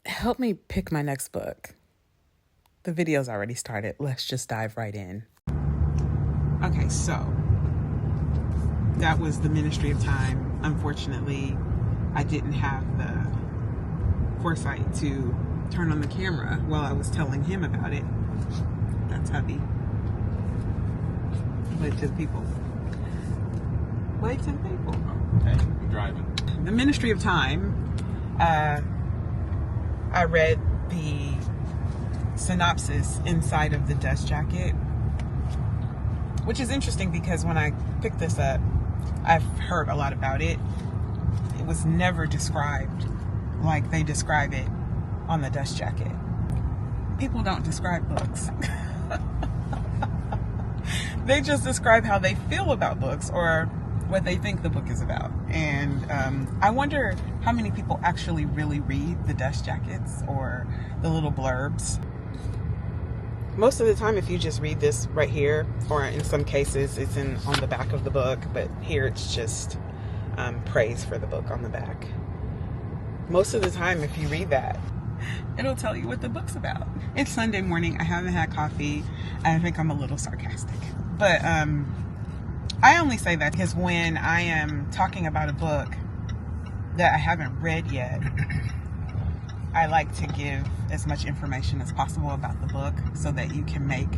help me pick my next book. The video's already started. Let's just dive right in. Okay, so that was The Ministry of Time. Unfortunately, I didn't have the foresight to turn on the camera while I was telling him about it. That's hubby. Wave to the people. Wave to the people. Okay, I'm driving. The Ministry of Time. I read the synopsis inside of the dust jacket, which is interesting because when I picked this up, I've heard a lot about it. It was never described like they describe it on the dust jacket. People don't describe books. They just describe how they feel about books or what they think the book is about. And I wonder how many people actually really read the dust jackets or the little blurbs. Most of the time, if you just read this right here, or in some cases it's on the back of the book, but here it's just praise for the book on the back. Most of the time, if you read that, it'll tell you what the book's about. It's Sunday morning. I haven't had coffee. I think I'm a little sarcastic. But I only say that because when I am talking about a book that I haven't read yet, I like to give as much information as possible about the book so that you can make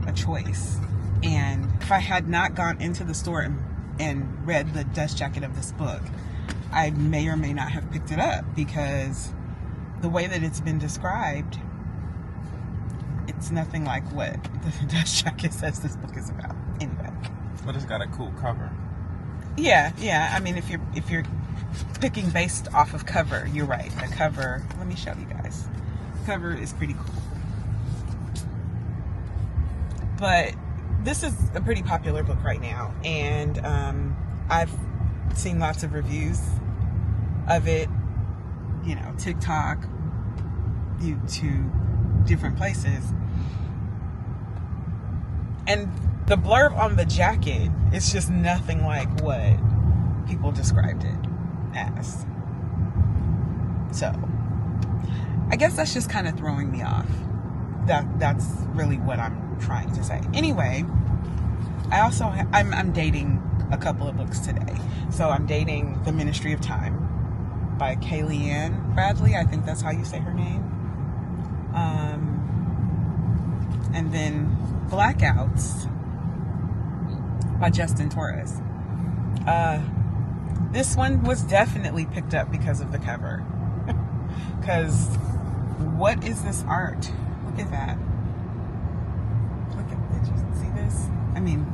a choice. And if I had not gone into the store and read the dust jacket of this book, I may or may not have picked it up because the way that it's been described, it's nothing like what the dust jacket says this book is about. Anyway. But it's got a cool cover. Yeah. I mean, if you're picking based off of cover, you're right. The cover, let me show you guys. The cover is pretty cool. But this is a pretty popular book right now, and I've seen lots of reviews of it, TikTok, YouTube, different places. And the blurb on the jacket is just nothing like what people described it as. So, I guess that's just kind of throwing me off. That's really what I'm trying to say. Anyway, I'm dating a couple of books today. So I'm dating The Ministry of Time by Kaylee Ann Bradley. I think that's how you say her name. And then Blackouts by Justin Torres. This one was definitely picked up because of the cover. Because what is this art? Look at that. Did you see this? I mean,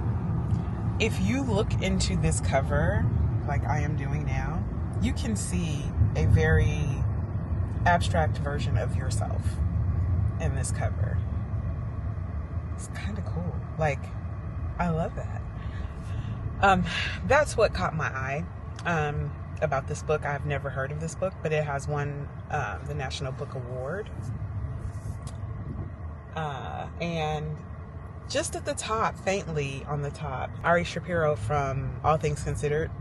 if you look into this cover, like I am doing now, you can see a very abstract version of yourself in this cover. It's kind of cool. Like, I love that. That's what caught my eye about this book. I've never heard of this book, but it has won the National Book Award. And just at the top, faintly on the top, Ari Shapiro from All Things Considered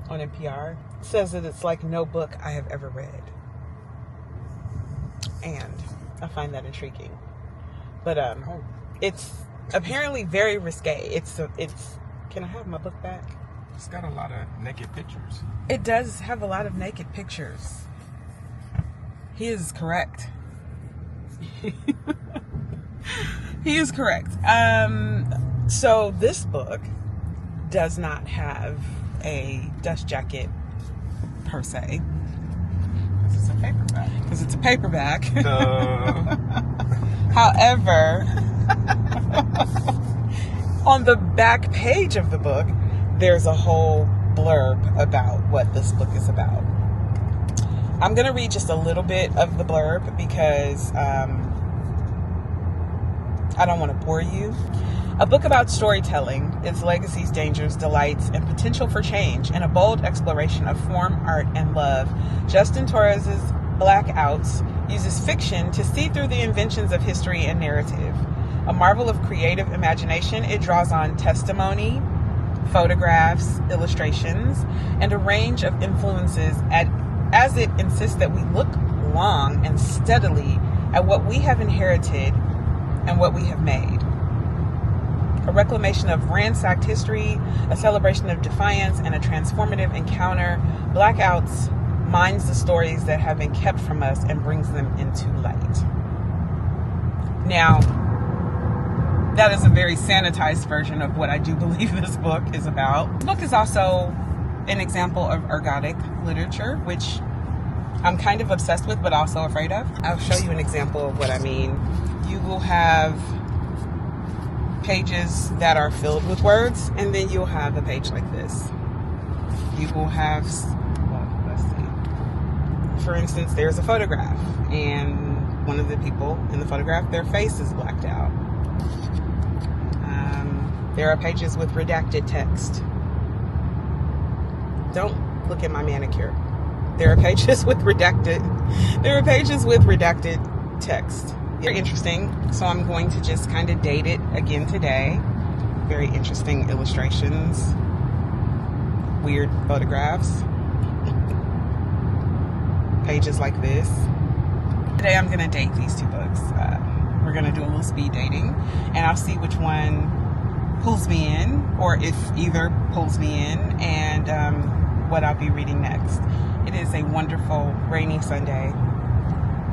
on NPR says that it's like no book I have ever read. And I find that intriguing. But it's apparently very risque. It's can I have my book back? It's got a lot of naked pictures. It does have a lot of naked pictures. He is correct. He is correct. So this book does not have a dust jacket per se. Because it's a paperback. Because it's a paperback. However, on the back page of the book, there's a whole blurb about what this book is about. I'm going to read just a little bit of the blurb because I don't want to bore you. A book about storytelling, its legacies, dangers, delights, and potential for change, and a bold exploration of form, art, and love. Justin Torres' Blackouts uses fiction to see through the inventions of history and narrative. A marvel of creative imagination, it draws on testimony, photographs, illustrations, and a range of influences as it insists that we look long and steadily at what we have inherited and what we have made. A reclamation of ransacked history, a celebration of defiance, and a transformative encounter. Blackouts mines the stories that have been kept from us and brings them into light. Now, that is a very sanitized version of what I do believe this book is about. The book is also an example of ergodic literature, which I'm kind of obsessed with, but also afraid of. I'll show you an example of what I mean. You will have pages that are filled with words, and then you'll have a page like this. You will have, well, let's see. For instance, there's a photograph, and one of the people in the photograph, their face is blacked out. There are pages with redacted text. Don't look at my manicure. There are pages with redacted text. Very interesting. So I'm going to just kind of date it again today. Very interesting illustrations. Weird photographs. Pages like this. Today I'm going to date these two books. We're going to do a little speed dating, and I'll see which one pulls me in, or if either pulls me in, and what I'll be reading next. It is a wonderful rainy Sunday,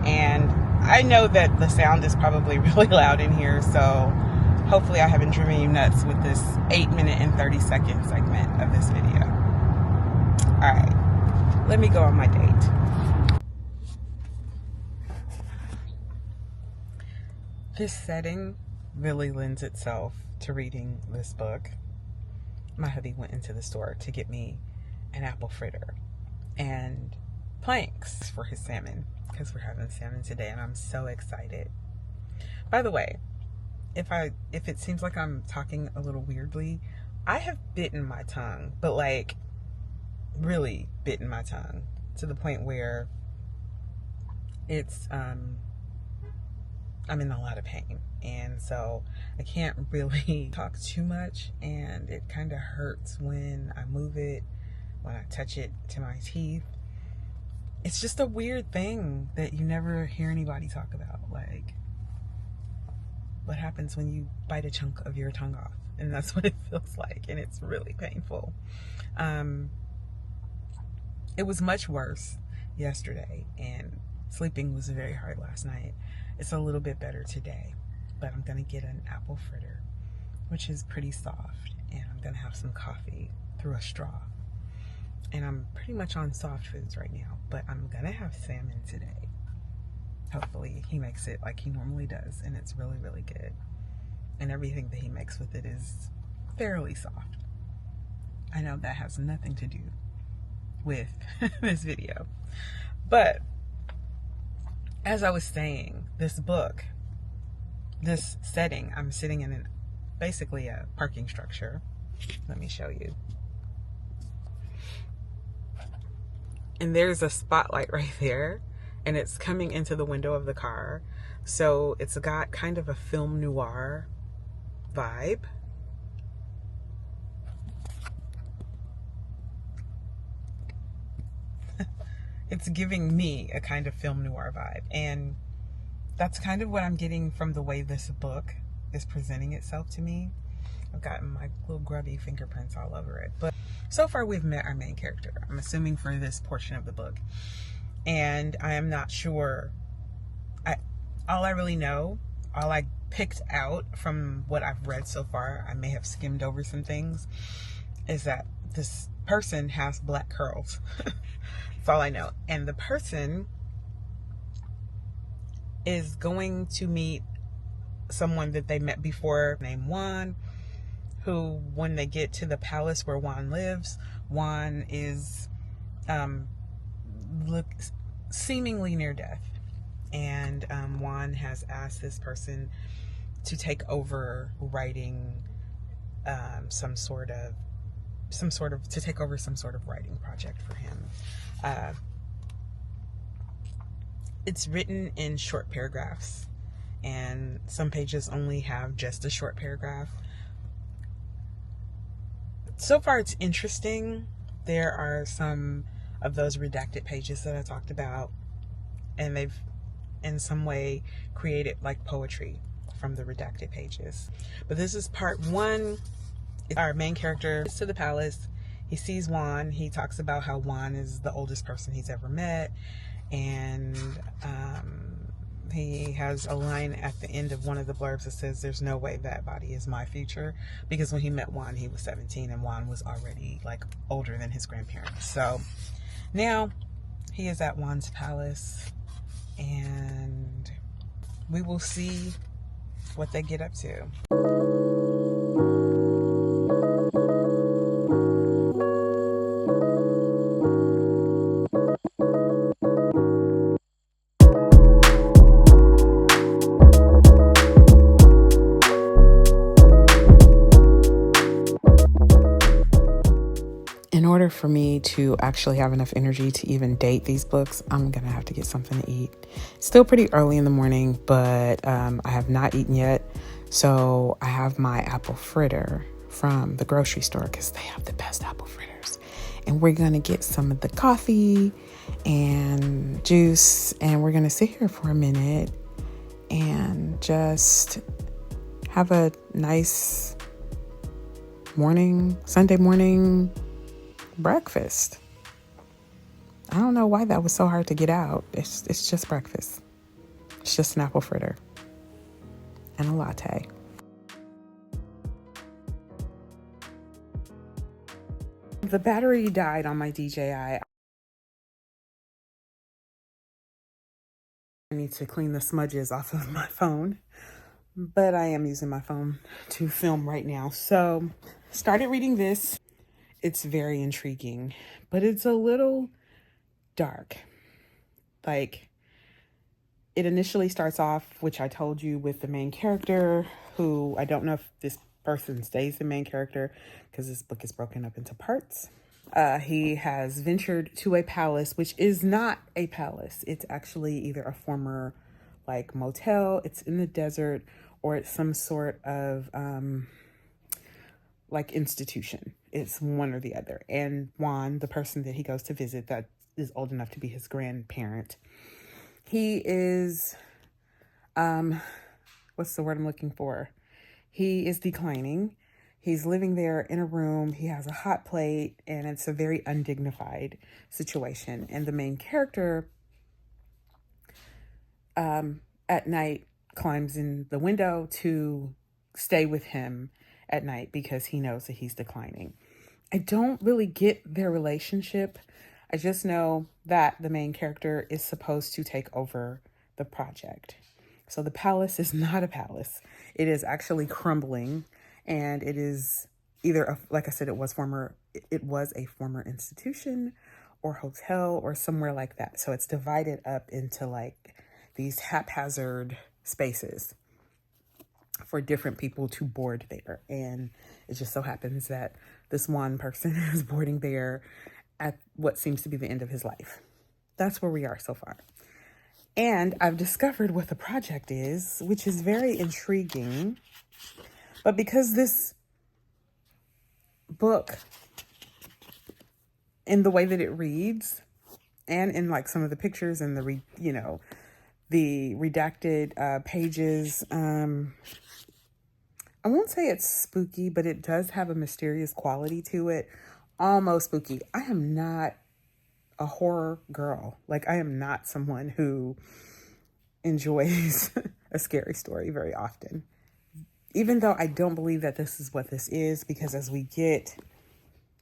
and I know that the sound is probably really loud in here, so hopefully I haven't driven you nuts with this 8-minute and 30-second segment of this video. Alright, let me go on my date. This setting really lends itself to reading this book. My hubby went into the store to get me an apple fritter and planks for his salmon, because we're having salmon today, and I'm so excited. By the way, if it seems like I'm talking a little weirdly, I have bitten my tongue, but like really bitten my tongue to the point where it's I'm in a lot of pain, and so I can't really talk too much, and it kind of hurts when I move it, when I touch it to my teeth. It's just a weird thing that you never hear anybody talk about, like what happens when you bite a chunk of your tongue off, and that's what it feels like, and it's really painful. It was much worse yesterday, and sleeping was very hard last night. It's a little bit better today, but I'm gonna get an apple fritter, which is pretty soft, and I'm gonna have some coffee through a straw. And I'm pretty much on soft foods right now, but I'm gonna have salmon today. Hopefully he makes it like he normally does, and it's really, really good. And everything that he makes with it is fairly soft. I know that has nothing to do with this video, but as I was saying, this book, this setting, I'm sitting in basically a parking structure. Let me show you. And there's a spotlight right there, and it's coming into the window of the car. So it's got kind of a film noir vibe. It's giving me a kind of film noir vibe, and that's kind of what I'm getting from the way this book is presenting itself to me. I've gotten my little grubby fingerprints all over it, but so far we've met our main character, I'm assuming, for this portion of the book, and I am not sure. All I really know, all I picked out from what I've read so far, I may have skimmed over some things, is that this person has black curls. That's all I know. And the person is going to meet someone that they met before named Juan, who, when they get to the palace where Juan lives, Juan is seemingly near death. And Juan has asked this person to take over writing some sort of writing project for him. It's written in short paragraphs, and some pages only have just a short paragraph. So far it's interesting. There are some of those redacted pages that I talked about, and they've in some way created like poetry from the redacted pages. But this is part one. Our main character is to the palace. He sees Juan. He talks about how Juan is the oldest person he's ever met, and he has a line at the end of one of the blurbs that says, "There's no way that body is my future," because when he met Juan, he was 17, and Juan was already like older than his grandparents. So now he is at Juan's palace, and we will see what they get up to. In order for me to actually have enough energy to even date these books, I'm going to have to get something to eat. Still pretty early in the morning, but I have not eaten yet. So I have my apple fritter from the grocery store because they have the best apple fritters. And we're going to get some of the coffee and juice, and we're going to sit here for a minute and just have a nice morning, Sunday morning breakfast. I don't know why that was so hard to get out. It's just breakfast. It's just an apple fritter and a latte. The battery died on my DJI. I need to clean the smudges off of my phone, but I am using my phone to film right now. So, started reading this. It's very intriguing, but it's a little dark. Like, it initially starts off, which I told you, with the main character, who I don't know if this person stays the main character because this book is broken up into parts. He has ventured to a palace, which is not a palace. It's actually either a former like motel, it's in the desert, or it's some sort of like institution. It's one or the other. And Juan, the person that he goes to visit that is old enough to be his grandparent, he is, what's the word I'm looking for? He is declining. He's living there in a room. He has a hot plate, and it's a very undignified situation. And the main character, at night, climbs in the window to stay with him at night because he knows that he's declining. I don't really get their relationship. I just know that the main character is supposed to take over the project. So the palace is not a palace. It is actually crumbling, and it is either, like I said, it was a former institution or hotel or somewhere like that. So it's divided up into like these haphazard spaces for different people to board there. And it just so happens that this one person is boarding there at what seems to be the end of his life. That's where we are so far. And I've discovered what the project is, which is very intriguing. But because this book, in the way that it reads, and in like some of the pictures and the redacted pages, I won't say it's spooky, but it does have a mysterious quality to it. Almost spooky. I am not a horror girl. Like, I am not someone who enjoys a scary story very often. Even though I don't believe that this is what this is, because as we get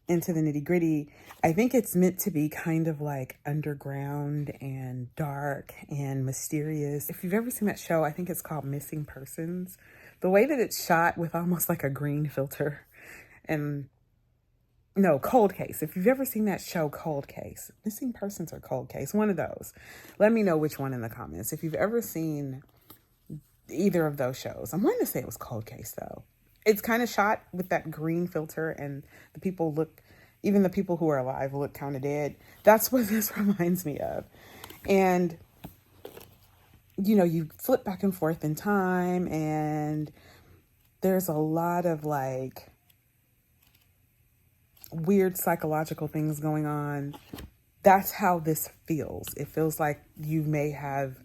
into the nitty gritty, I think it's meant to be kind of like underground and dark and mysterious. If you've ever seen that show, I think it's called Missing Persons. The way that it's shot with almost like a green filter and no, Cold Case. If you've ever seen that show, Cold Case, Missing Persons or Cold Case, one of those. Let me know which one in the comments. If you've ever seen either of those shows. I'm wanting to say it was Cold Case though. It's kind of shot with that green filter, and the people look, even the people who are alive look kind of dead. That's what this reminds me of. And, you know, you flip back and forth in time, and there's a lot of like weird psychological things going on. That's how this feels. It feels like you may have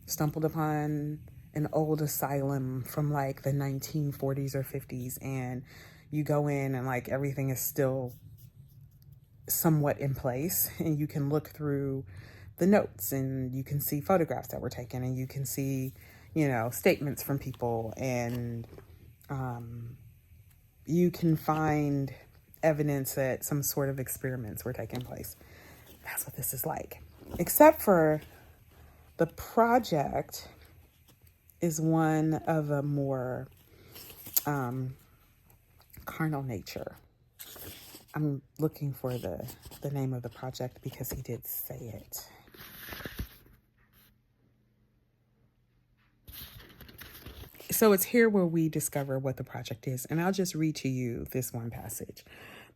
stumbled upon an old asylum from like the 1940s or 50s, and you go in and like everything is still somewhat in place, and you can look through the notes and you can see photographs that were taken, and you can see, statements from people, and you can find evidence that some sort of experiments were taking place. That's what this is like. Except for the project is one of a more carnal nature. I'm looking for the name of the project because he did say it. So it's here where we discover what the project is. And I'll just read to you this one passage.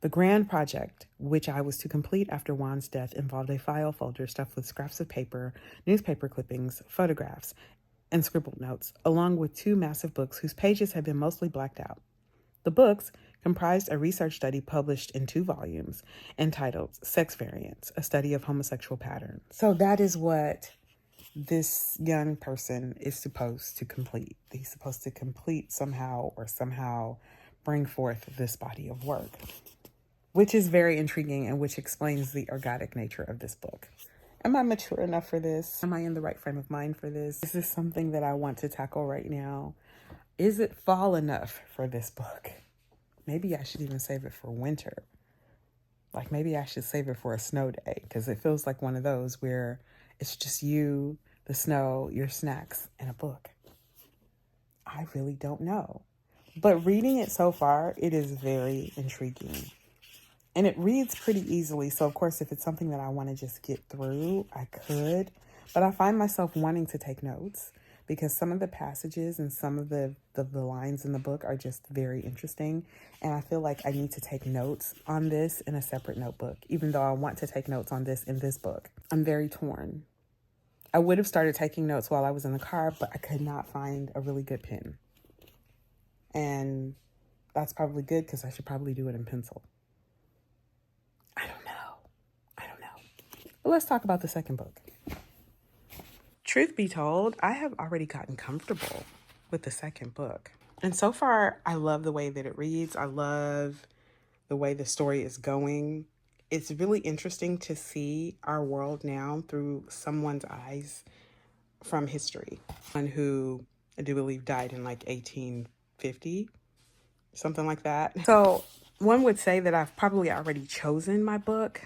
The grand project, which I was to complete after Juan's death, involved a file folder stuffed with scraps of paper, newspaper clippings, photographs, and scribbled notes, along with 2 massive books whose pages had been mostly blacked out. The books comprised a research study published in 2 volumes entitled Sex Variants, a study of homosexual patterns. So that is what this young person is supposed to complete. He's supposed to complete somehow bring forth this body of work, which is very intriguing and which explains the ergodic nature of this book. Am I mature enough for this? Am I in the right frame of mind for this? Is this something that I want to tackle right now? Is it fall enough for this book? Maybe I should even save it for winter. Like maybe I should save it for a snow day, because it feels like one of those where it's just you, the snow, your snacks, and a book. I really don't know. But reading it so far, it is very intriguing. And it reads pretty easily. So, of course, if it's something that I want to just get through, I could. But I find myself wanting to take notes because some of the passages and some of the lines in the book are just very interesting. And I feel like I need to take notes on this in a separate notebook, even though I want to take notes on this in this book. I'm very torn. I would have started taking notes while I was in the car, but I could not find a really good pen. And that's probably good because I should probably do it in pencil. I don't know. But let's talk about the second book. Truth be told, I have already gotten comfortable with the second book. And so far, I love the way that it reads. I love the way the story is going. It's really interesting to see our world now through someone's eyes from history. One who I do believe died in like 1850, something like that. So one would say that I've probably already chosen my book,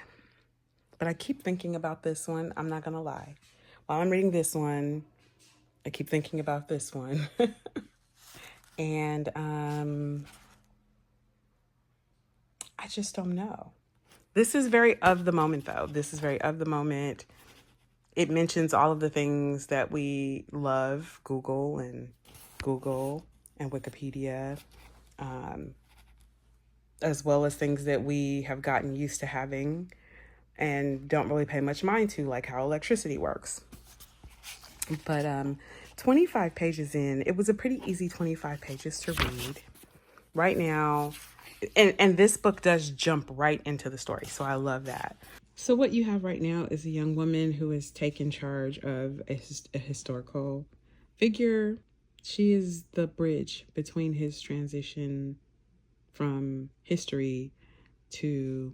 but I keep thinking about this one. I'm not going to lie. While I'm reading this one, I keep thinking about this one. And I just don't know. This is very of the moment, though. This is very of the moment. It mentions all of the things that we love, Google and Wikipedia, as well as things that we have gotten used to having and don't really pay much mind to, like how electricity works. But 25 pages in, it was a pretty easy 25 pages to read. Right now, and this book does jump right into the story, so I love that. So what you have right now is a young woman who has taken charge of a historical figure. She is the bridge between his transition from history to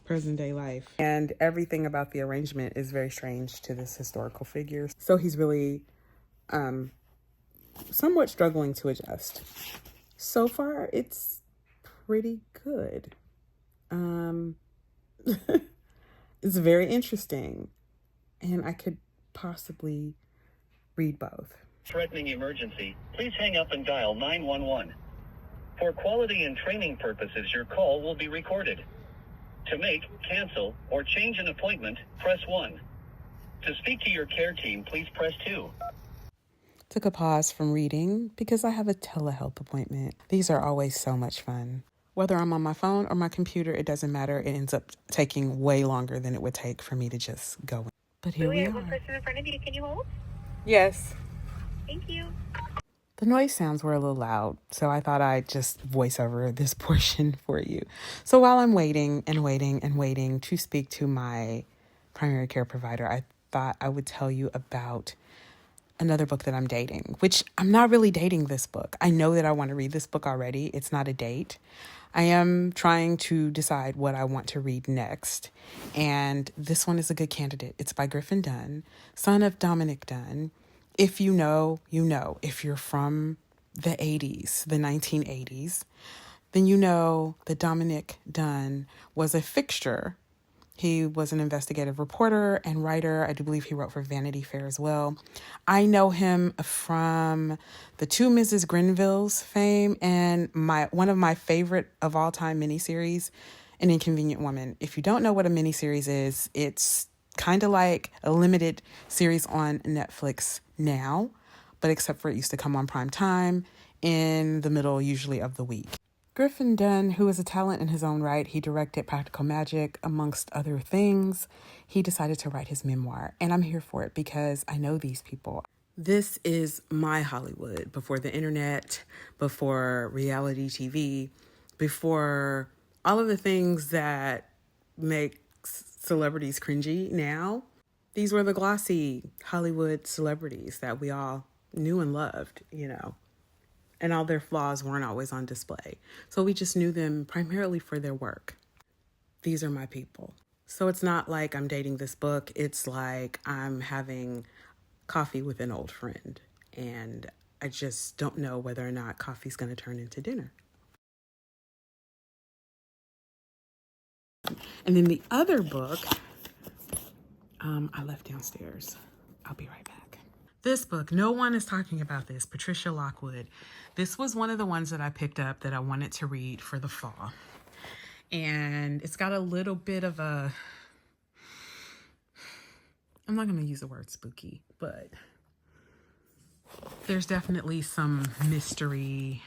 present day life. And everything about the arrangement is very strange to this historical figure. So he's really somewhat struggling to adjust. So far, it's pretty good. It's very interesting, and I could possibly read both. Threatening emergency, please hang up and dial 911. For quality and training purposes, your call will be recorded. To make, cancel, or change an appointment, press 1. To speak to your care team, please press 2. Took a pause from reading because I have a telehealth appointment. These are always so much fun. Whether I'm on my phone or my computer, it doesn't matter. It ends up taking way longer than it would take for me to just go in. But here we are. One person in front of you. Can you hold? Yes. Thank you. The noise sounds were a little loud, so I thought I'd just voice over this portion for you. So while I'm waiting and waiting and waiting to speak to my primary care provider, I thought I would tell you about another book that I'm dating, which I'm not really dating this book. I know that I want to read this book already. It's not a date. I am trying to decide what I want to read next. And this one is a good candidate. It's by Griffin Dunn, son of Dominic Dunn. If you know, you know. If you're from the 80s, the 1980s, then you know that Dominic Dunn was a fixture. He was an investigative reporter and writer. I do believe he wrote for Vanity Fair as well. I know him from the Two Mrs. Grenville's fame and one of my favorite of all time miniseries, An Inconvenient Woman. If you don't know what a miniseries is, it's kind of like a limited series on Netflix now, but except for it used to come on prime time in the middle, usually of the week. Griffin Dunn, who is a talent in his own right, he directed Practical Magic, amongst other things. He decided to write his memoir, and I'm here for it because I know these people. This is my Hollywood before the internet, before reality TV, before all of the things that make celebrities cringy now. These were the glossy Hollywood celebrities that we all knew and loved, and all their flaws weren't always on display. So we just knew them primarily for their work. These are my people. So it's not like I'm dating this book. It's like I'm having coffee with an old friend. And I just don't know whether or not coffee's going to turn into dinner. And then the other book, I left downstairs. I'll be right back. This book, no one is talking about this, Patricia Lockwood. This was one of the ones that I picked up that I wanted to read for the fall. And it's got a little bit of a, I'm not going to use the word spooky, but there's definitely some mystery,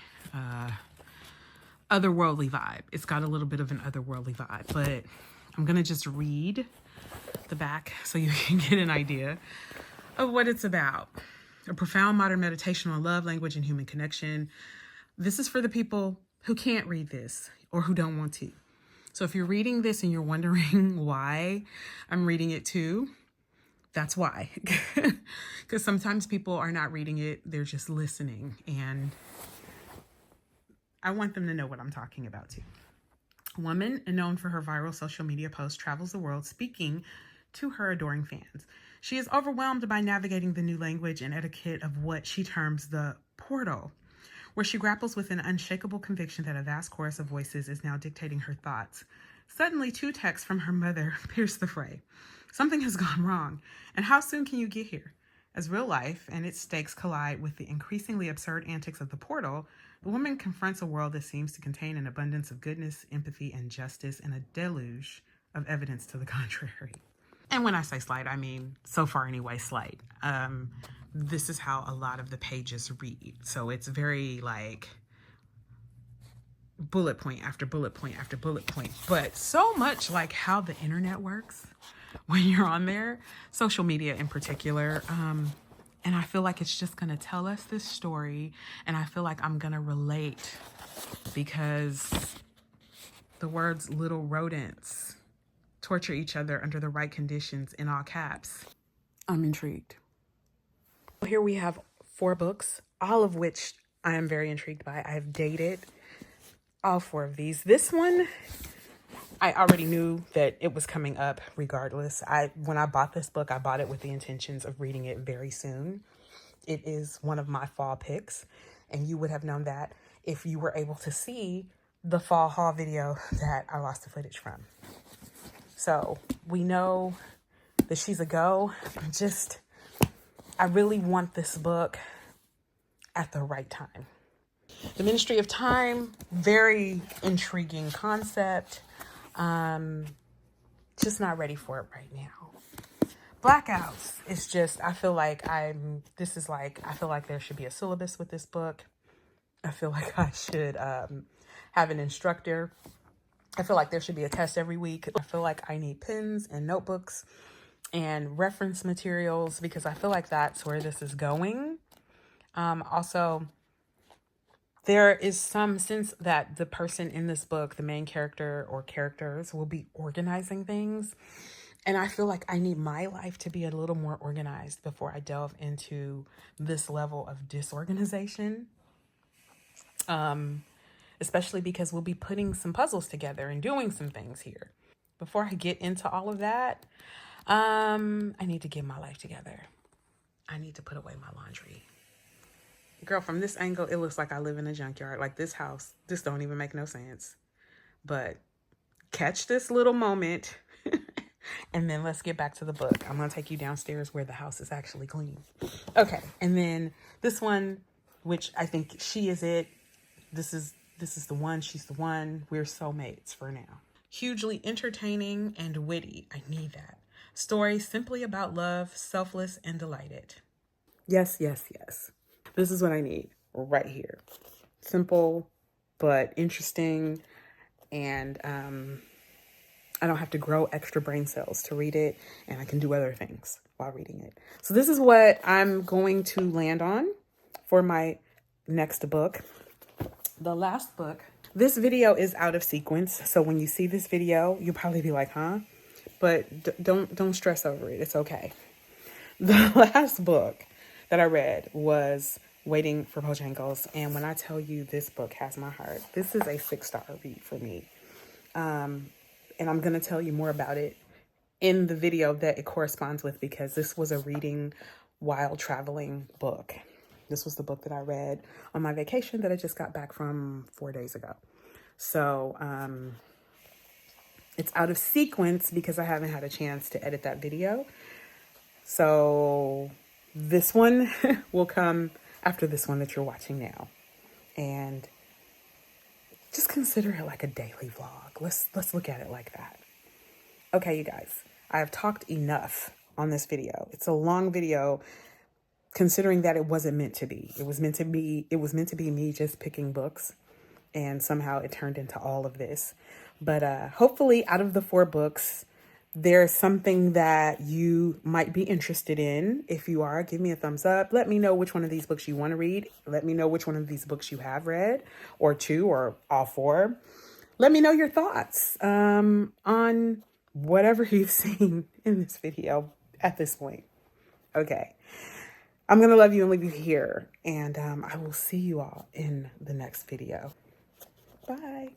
otherworldly vibe. It's got a little bit of an otherworldly vibe, but I'm going to just read the back so you can get an idea of what it's about. A profound modern meditation on love, language, and human connection. This is for the people who can't read this or who don't want to. So if you're reading this and you're wondering why I'm reading it too, that's why. Because sometimes people are not reading it, they're just listening. And I want them to know what I'm talking about too. A woman known for her viral social media posts travels the world speaking to her adoring fans. She is overwhelmed by navigating the new language and etiquette of what she terms the portal, where she grapples with an unshakable conviction that a vast chorus of voices is now dictating her thoughts. Suddenly, 2 texts from her mother pierce the fray. Something has gone wrong, and how soon can you get here? As real life and its stakes collide with the increasingly absurd antics of the portal, the woman confronts a world that seems to contain an abundance of goodness, empathy, and justice, and a deluge of evidence to the contrary. And when I say slight, I mean, so far anyway, slight. This is how a lot of the pages read. So it's very like bullet point after bullet point after bullet point. But so much like how the internet works when you're on there, social media in particular. And I feel like it's just going to tell us this story. And I feel like I'm going to relate because the words little rodents torture each other under the right conditions in all caps. I'm intrigued. Here we have 4 books, all of which I am very intrigued by. I have dated all 4 of these. This one, I already knew that it was coming up regardless. When I bought this book, I bought it with the intentions of reading it very soon. It is one of my fall picks, and you would have known that if you were able to see the fall haul video that I lost the footage from. So we know that she's a go. I really want this book at the right time. The Ministry of Time, very intriguing concept. Just not ready for it right now. Blackouts is just, I feel like there should be a syllabus with this book. I feel like I should have an instructor. I feel like there should be a test every week. I feel like I need pens and notebooks and reference materials because I feel like that's where this is going. Also, There is some sense that the person in this book, the main character or characters, will be organizing things. And I feel like I need my life to be a little more organized before I delve into this level of disorganization. Especially because we'll be putting some puzzles together and doing some things here. Before I get into all of that, I need to get my life together. I need to put away my laundry. Girl, from this angle, it looks like I live in a junkyard. Like this house, this don't even make no sense. But catch this little moment and then let's get back to the book. I'm going to take you downstairs where the house is actually clean. Okay. And then this one, which I think she is it. This is the one. She's the one. We're soulmates for now. Hugely entertaining and witty. I need that. Story simply about love, selfless and delighted. Yes, yes, yes. This is what I need right here. Simple, but interesting. And I don't have to grow extra brain cells to read it. And I can do other things while reading it. So this is what I'm going to land on for my next book. The last book. This video is out of sequence. So when you see this video, you'll probably be like, huh? But don't stress over it. It's okay. The last book that I read was Waiting for Bojangles. And when I tell you this book has my heart, this is a 6-star read for me. And I'm going to tell you more about it in the video that it corresponds with, because this was a reading while traveling book. This was the book that I read on my vacation that I just got back from 4 days ago. So it's out of sequence because I haven't had a chance to edit that video. So this one will come after this one that you're watching now. And just consider it like a daily vlog. Let's look at it like that. Okay, you guys, I have talked enough on this video. It's a long video, considering that it wasn't meant to be. It was meant to be me just picking books, and somehow it turned into all of this. But hopefully out of the 4 books, there's something that you might be interested in. If you are, give me a thumbs up. Let me know which one of these books you want to read. Let me know which one of these books you have read, or 2, or all 4. Let me know your thoughts on whatever you've seen in this video at this point. Okay. I'm going to love you and leave you here. And I will see you all in the next video. Bye.